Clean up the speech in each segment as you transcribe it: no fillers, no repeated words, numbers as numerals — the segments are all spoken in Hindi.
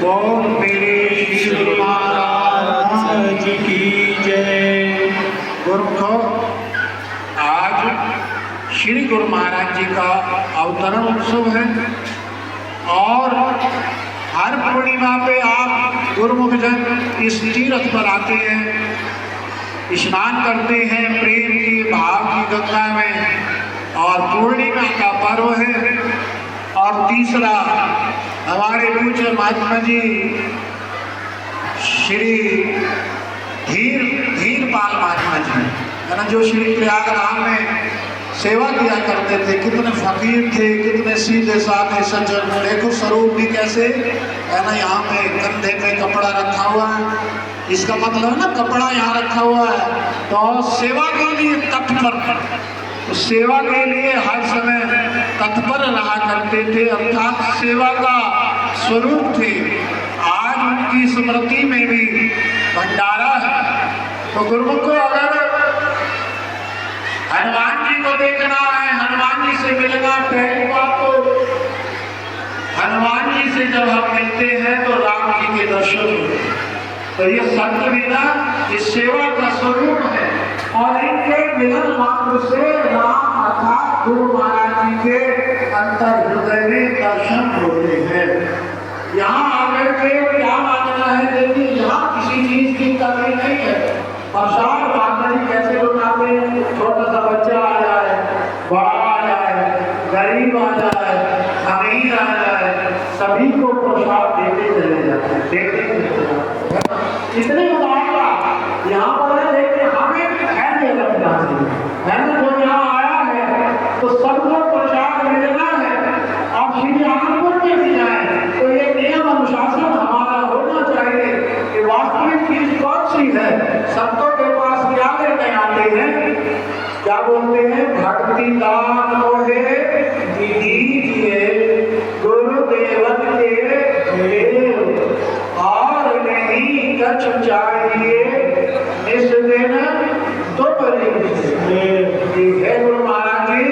बोल मेरे श्री गुरु महाराज की जय। गुरुमुखो, आज श्री गुरु महाराज जी का अवतरण उत्सव है और हर पूर्णिमा पे आप गुरुमुख जन इस तीर्थ पर आते हैं, स्नान करते हैं प्रेम की भाव की गंगा में, और पूर्णिमा का पर्व है। और तीसरा, हमारे पूज्य महात्मा जी श्री धीरपाल महात्मा जी है ना, जो श्री प्रयागराज में सेवा किया करते थे। कितने फकीर थे, कितने सीधे साधे सज्जन। देखो स्वरूप भी कैसे है ना, यहाँ पे कंधे पे कपड़ा रखा हुआ है, इसका मतलब ना कपड़ा यहाँ रखा हुआ है तो सेवा के लिए तत्पर, तो सेवा के लिए हर समय तत्पर रहा करते थे, अर्थात सेवा का स्वरूप थे। आज उनकी स्मृति में भी भंडारा है। तो गुरुमुख को अगर हनुमान जी को देखना है, हनुमान जी से मिलना, पहली बात तो हनुमान जी से जब हम मिलते हैं तो राम जी के दर्शन होते हैं। तो ये संत बिना इस सेवा का स्वरूप है और इनके मिलन मात्र से राम अर्थात गुरु महाराज जी के अंतर हृदय में दर्शन होते हैं। यहाँ आकर के क्या मानना है, देखिए यहाँ किसी चीज की कमी नहीं है। प्रसाद बांधने कैसे बनाते हैं, छोटा सा बच्चा आ जाए, बड़ा आ जाए, गरीब आ जाए, अमीर आ जाए, सभी को प्रसाद देते चले जाते हैं, देते चले जाते हैं। इतनी उदारता यहाँ पर है। देखिए हमें धैर्य रखना चाहिए, है ना। जो यहाँ आया है तो सबको प्रसाद मिलना है। आप श्री आनंदपुर में भी जाए तो ये नियम अनुशासन हमारा होना चाहिए कि वास्तविक चीज कौन सी है। संतों के पास क्या लेने आते हैं, क्या बोलते हैं, भक्ति दान मोहे दीजिए गुरुदेवन के देव, और नहीं कछ चाहिए इस दिन तो है। गुरु महाराज जी,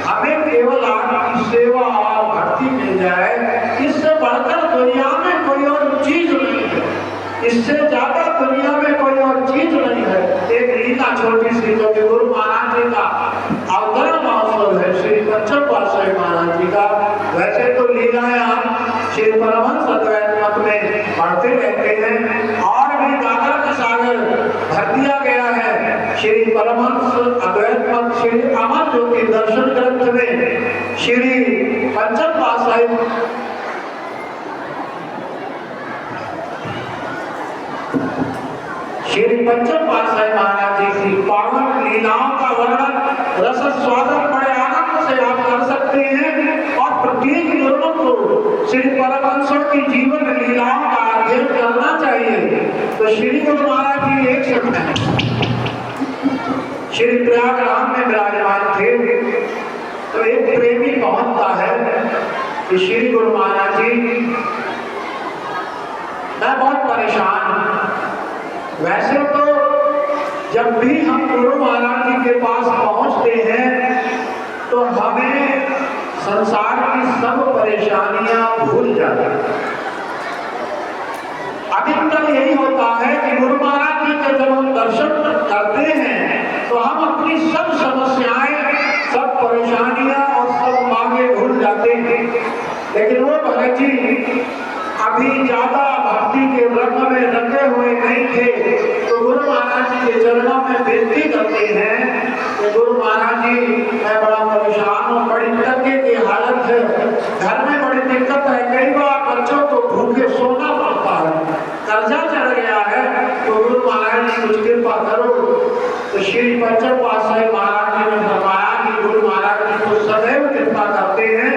हमें केवल आपकी सेवा और भक्ति मिल जाए, इससे बढ़कर दुनिया में कोई और चीज नहीं है, इससे ज्यादा दुनिया में कोई और चीज नहीं है। एक लीला छोटी सी, जो कि गुरु महाराज जी का अवतरण महोत्सव है, श्री पंचम पातशाही महाराज जी का। वैसे तो लीलाएं हम श्री परमहंस अद्वैत मत में पढ़ते रहते हैं और भी जागृत सागर भर दिया गया है श्री परमहंस अद्वैत मत श्री अमर ज्योति दर्शन ग्रंथ में। श्री पंचम पातशाही श्री पंचम पातशाही महाराज जी की पावन लीलाओं का वर्णन रस स्वादन बड़े आनंद से आप कर सकते हैं। और प्रत्येक गुरुमुख को श्री परमहंसों की जीवन लीलाओं का अध्ययन करना चाहिए। तो श्री गुरु महाराज जी एक समय श्री प्रयागराज में विराजमान थे, तो एक प्रेमी पहुंचता है कि श्री गुरु महाराज जी, मैं बहुत परेशान हूं। वैसे तो जब भी हम गुरु महाराज जी के पास पहुंचते हैं तो हमें संसार की सब परेशानियां भूल जाती हैं। अधिकतर यही होता है कि गुरु महाराज जी के जब हम दर्शन करते हैं तो हम अपनी सब समस्याएं, सब परेशानियां और सब मांगे भूल जाते हैं। लेकिन वो भगत जी अभी ज्यादा भक्ति के रंग में रंगे हुए नहीं थे, तो गुरु महाराज जी के चरणों में विनती करते हैं कि गुरु महाराज जी, मैं बड़ा परेशान हूँ, बड़ी तंगी की हालत है, घर में बड़ी दिक्कत है, कई बार बच्चों को भूखे सोना पड़ता है, कर्जा चढ़ गया है, तो गुरु महाराज जी कुछ कृपा करो। तो श्री पंचम पातशाही महाराज जी ने फरमाया कि गुरु महाराज जी तो सदैव कृपा करते हैं,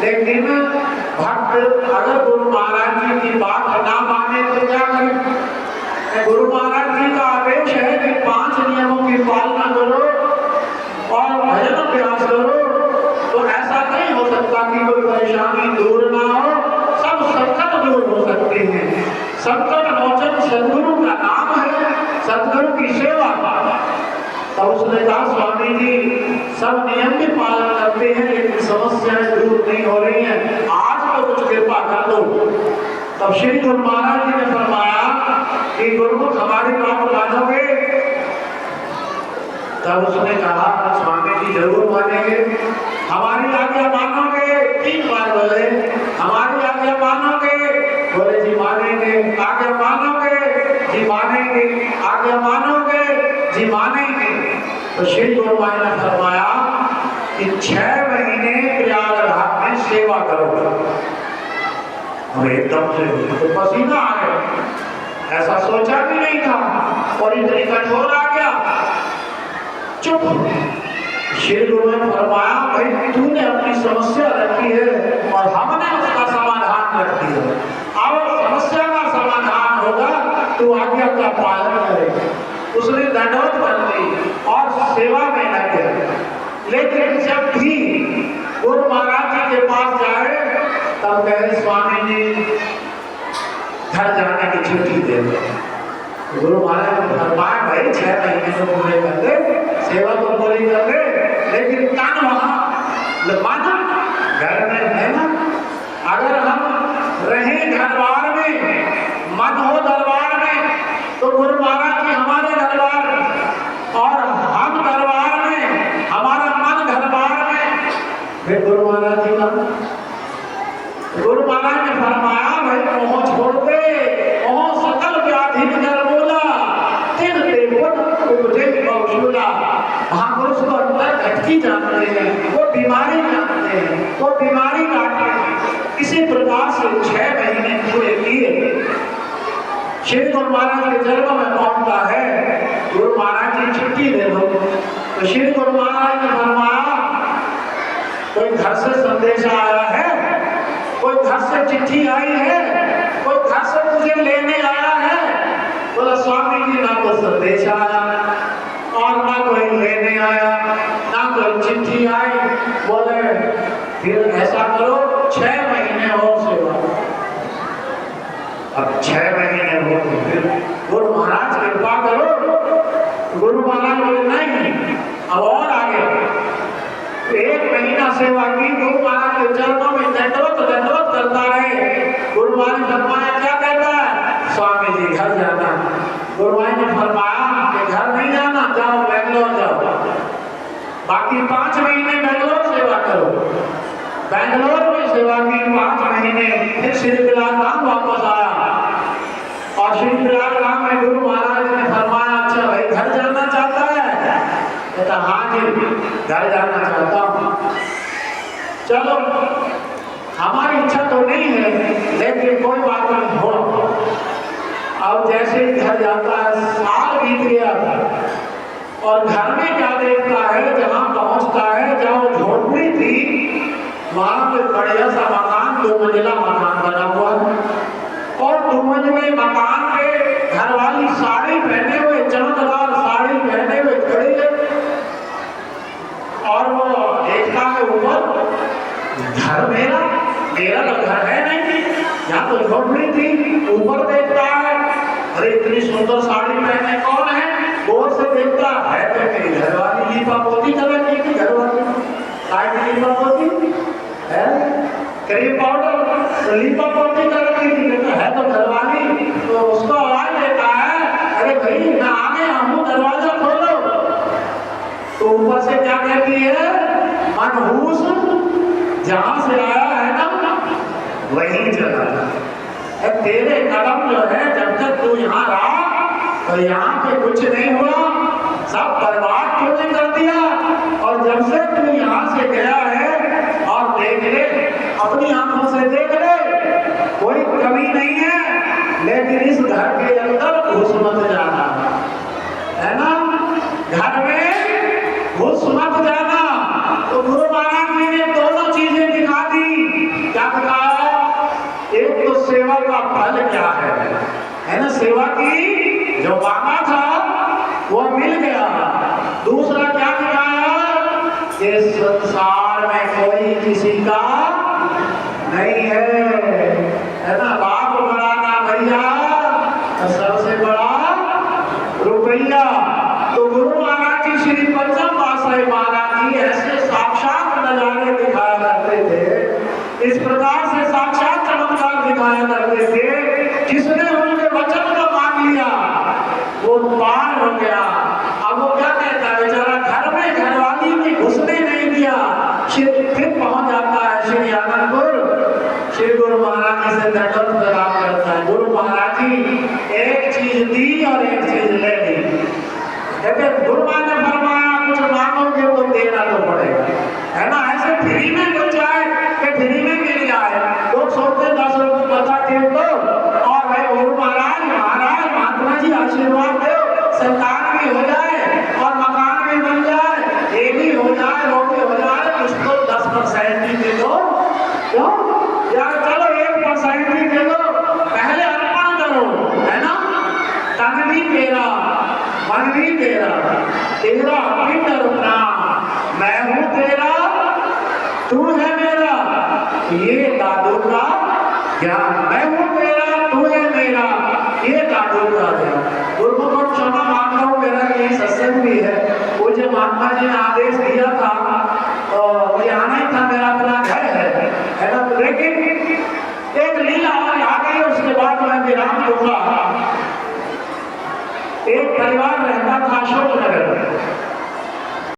लेकिन भक्त अगर गुरु महाराज जी की बात ना माने तो क्या करें। गुरु महाराज जी का आदेश है कि 5 नियमों की पालना करो और भजन अभ्यास करो। तो ऐसा नहीं हो सकता कि कोई परेशानी दूर ना हो, सब संकट दूर हो सकते हैं। संकट मोचन सदगुरु का नाम है, सदगुरु की सेवा। तो उसने कहा, स्वामी जी सब नियम की पालन करते हैं लेकिन समस्याएं दूर नहीं हो रही हैं, आज तो कुछ कृपा कर दो। तो अब श्री गुरु महाराज जी ने फरमाया कि गुरुमुख हमारी बात मानोगे? तब उसने कहा स्वामी जी जरूर मानेंगे। हमारी आज्ञा मानोगे? 3 बार बोले हमारी आज्ञा मानोगे? बोले जी मानेंगे। आज्ञा मानोगे? जी मानेंगे। आज्ञा मानोगे? जी मानेंगे। तो श्री गुरु महाराज ने फरमाया कि 6 महीने प्रयागराज में सेवा करो। और एकदम से तो पसीना आ गया, ऐसा सोचा भी नहीं था और इतनी कठोर आ गया। चुप। श्री गुरु ने फरमाया भाई तूने अपनी समस्या रखी है और हमने उसका समाधान रख दिया। अब समस्या का समाधान होगा तो आज्ञा का पालन करेगा। उसने दंडवत कर दी और सेवा में लग गया। लेकिन जब भी गुरु महाराज जी के पास जाए तब कहे स्वामी जी घर जाने की छुट्टी दे दो। गुरु महाराज ने फरमाया भाई 6 महीने तो पूरे कर दे, सेवा तो पूरी कर दे, लेकिन तन वहां माना घर में है ना। अगर हम रहें दरबार में, मन हो दरबार में, तो गुरु महाराज जी हमारे दरबार में और हम दरबार में, हमारा मन दरबार में। फिर गुरु महाराज जी का गुरु महाराज ने फरमाया भाई मोह छोड़ दे, मोह सकल व्याधि कर बोला तिन देवत उपजे बहुशूला। महापुरुष को अंदर घटती जानते हैं, वो बीमारी जानते हैं, वो बीमारी काटते हैं। इसी प्रकार से 6 महीने पूरे किए। श्री गुरु महाराज के जन्म में पहुंचता है, गुरु महाराज की छुट्टी दे दो। तो श्री गुरु महाराज ने फरमाया कोई घर से संदेश आया है, कोई घर से चिट्ठी आई है, कोई घर से मुझे लेने आया है? बोला स्वामी जी ना कोई संदेश आया और ना कोई लेने आया, ना कोई चिट्ठी आई। बोले फिर ऐसा करो 6 महीने और सेवा। अब 6 महीने हो तो फिर गुरु महाराज कृपा करो। गुरु महाराज बोले नहीं अब और आगे। 1 महीना सेवा की। गुरु महाराज के चरणों में दंडवत करता रहे। गुरु महाराज ने फरमाया क्या कहता है? स्वामी जी घर जाना। गुरु महाराज ने फरमाया कि घर नहीं जाना, जाओ बेंगलोर जाओ, बाकी 5 महीने बेंगलोर सेवा करो। बेंगलोर में सेवा की 5 महीने। फिर श्री प्रयागराज वापस आया और श्री प्रयागराज में गुरु महाराज ने फरमाया अच्छा भाई घर जाना चाहता है? कहता हाँ जी घर जाना चाहता हूँ। चलो हमारी इच्छा तो नहीं है लेकिन कोई बात नहीं हो। अब जैसे ही घर जाता है, साल बीत गया और घर में क्या देखता है, जहां पहुंचता है जहां झोपड़ी थी वहां पे बढ़िया सा मकान, 2 मंजिला मकान बना हुआ और 2 मंजिले मकान पे घरवाली साड़ी पहने हुए, चमकदार साड़ी पहने हुए खड़ी है और वो देखता है ऊपर घर मेरा तो घर है नहीं, यहाँ तो झोपड़ी थी। ऊपर देखता है अरे इतनी सुंदर साड़ी पहने कौन है? गौर से देखता है तो मेरी घरवाली लीपा पोती कलर की घरवाली साड़ी लीपा पोती है, क्रीम पाउडर तो लीपा पोती कलर की है तो घरवाली। तो उसको आवाज देता है अरे भाई मैं आ गया हूँ, दरवाजा खोलो। तो ऊपर से क्या कहती है? मनहूस जहां से आया है ना वहीं चला जा। तेरे कदम जो है जब तक तू यहाँ रहा तो यहाँ पे कुछ नहीं हुआ, सब बर्बाद तूने कर दिया। और जब से तू यहाँ से गया है और देख ले, अपनी आंखों से देख ले, कोई कमी नहीं है। लेकिन इस घर के अंदर घुस मत जाना, है ना? घर में घुस मत जाना। तो गुरु महाराज जी ने दोनों चीजें दिखा दी। क्या दिखाया? एक तो सेवा का फल क्या है ना? सेवा की जो मांगा था वो मिल गया। दूसरा क्या दिखाया? कि संसार में कोई किसी का नहीं है ना? बाप बड़ा ना भैया, सबसे बड़ा रुपया। तो गुरु महाराज जी श्री पंचम पातशाही महाराज जी ऐसे साक्षात नजारे दिखाया करते थे, इस प्रकार से साक्षात चमत्कार दिखाया करते थे दर्द प्रदान करता है। गुरु महाराज जी एक चीज दी और एक चीज ले ली। कहते गुरु महाराज ने फरमाया कुछ मांगोगे तो देना तो पड़ेगा, है ना। ऐसे फ्री में मिल जाए कि फ्री में मिल जाए, लोग सोचते 10 रुपये बचा के तो, और भाई गुरु महाराज महात्मा जी आशीर्वाद दो, संतान भी हो जाए और मकान भी बन जाए, ये भी हो जाए, रोटी हो जाए, उसको 10% ही दे दो। क्यों यार, चलो 1% ही दे दो, पहले अर्पण करो, है ना। तन भी तेरा, मन भी तेरा, तेरा पिंड रुकना, मैं हूं तेरा, तू है मेरा, ये दादू का ज्ञान। मैं हूं तेरा, तू है मेरा, ये दादू का ज्ञान। गुरु को क्षमा मांगता हूँ, मेरा यही सत्संग भी है। वो जो महात्मा जी ने आदेश दिया था तो मुझे आना ही था, मेरा अपना घर है ना। लेकिन एक लीला और आ गई, उसके बाद मैं विराम दूंगा। एक परिवार रहता था अशोक नगर।